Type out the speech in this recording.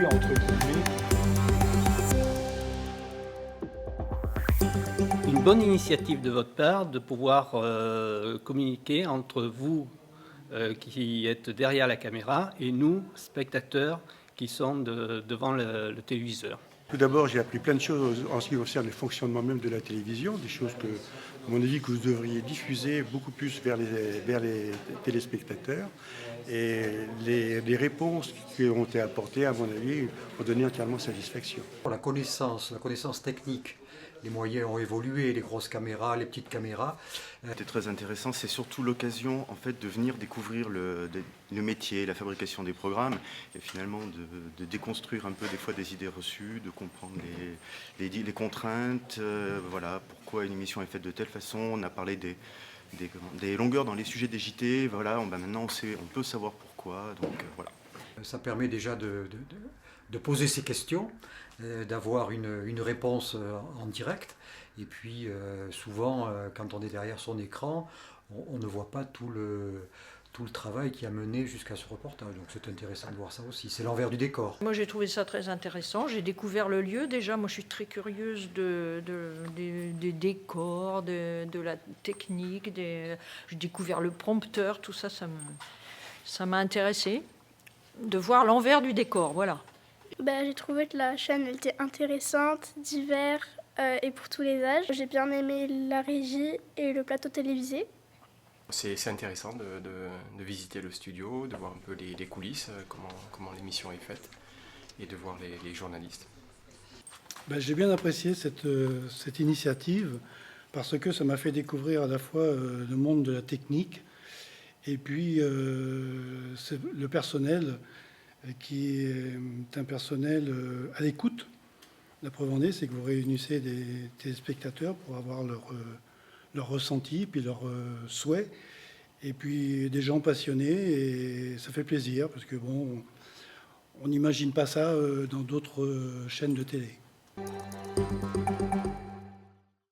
Entre guillemets. Une bonne initiative de votre part de pouvoir communiquer entre vous qui êtes derrière la caméra et nous, spectateurs, qui sont devant le téléviseur. Tout d'abord, j'ai appris plein de choses en ce qui concerne le fonctionnement même de la télévision, des choses que, à mon avis, que vous devriez diffuser beaucoup plus vers les téléspectateurs. Et les réponses qui ont été apportées, à mon avis, ont donné entièrement satisfaction. Pour la connaissance technique, les moyens ont évolué, les grosses caméras, les petites caméras. C'était très intéressant, c'est surtout l'occasion en fait de venir découvrir le métier, la fabrication des programmes et finalement de déconstruire un peu des fois des idées reçues, de comprendre les contraintes, voilà, pourquoi une émission est faite de telle façon. On a parlé des longueurs dans les sujets des JT, voilà, maintenant on peut savoir pourquoi, donc voilà. Ça permet déjà de poser ses questions, d'avoir une réponse en direct. Et puis souvent, quand on est derrière son écran, on ne voit pas tout le travail qui a mené jusqu'à ce reportage. Donc c'est intéressant de voir ça aussi. C'est l'envers du décor. Moi j'ai trouvé ça très intéressant. J'ai découvert le lieu. Déjà, moi je suis très curieuse des décors, de la technique. J'ai découvert le prompteur. Tout ça, ça m'a intéressée. De voir l'envers du décor, voilà. J'ai trouvé que la chaîne elle était intéressante, divers et pour tous les âges. J'ai bien aimé la régie et le plateau télévisé. C'est intéressant de visiter le studio, de voir un peu les coulisses, comment l'émission est faite, et de voir les journalistes. J'ai bien apprécié cette initiative parce que ça m'a fait découvrir à la fois le monde de la technique et puis le personnel qui est un personnel à l'écoute. La preuve en est, c'est que vous réunissez des téléspectateurs pour avoir leur ressenti, puis leurs souhaits, et puis des gens passionnés, et ça fait plaisir, parce que bon, on n'imagine pas ça dans d'autres chaînes de télé.